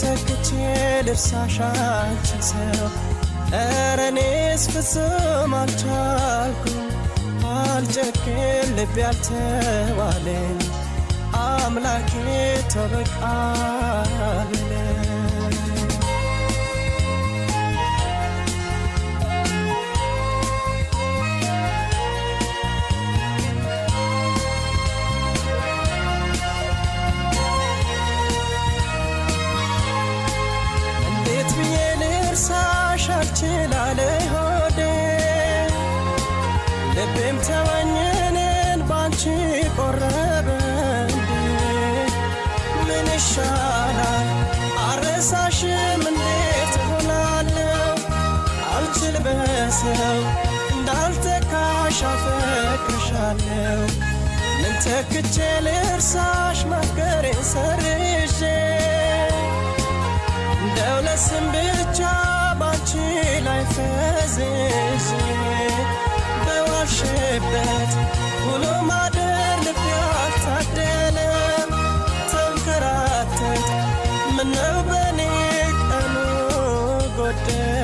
ተክቼ ልርሳሽ አንቺን ሰው ኧረ እኔስ ፍጹም አልቻልኩም አልጨክን ልቤ አልተዋለኝ አምላኬ ተው በቃ በለኝ ችላለኝ ሆዴ ልቤም ተወኝንን ባንቺ ቆረበ እንዴ ምን ይሻላል አረሳሽም እንዴት እሆናለሁ አልችል በሰው እንዳልተካሽ አፈቅርሻለሁ ምን ተክቼ ልርሳሽ ማፍቀሬን ሰርዤ እንደው ለስም ብቻ ባንቺ ላይ ፈዝዤ በዋልሽበት ውሎ ማደር ልቤ አልታደለም ተንከራተት ምነው በኔ ቀኑ ጎደለ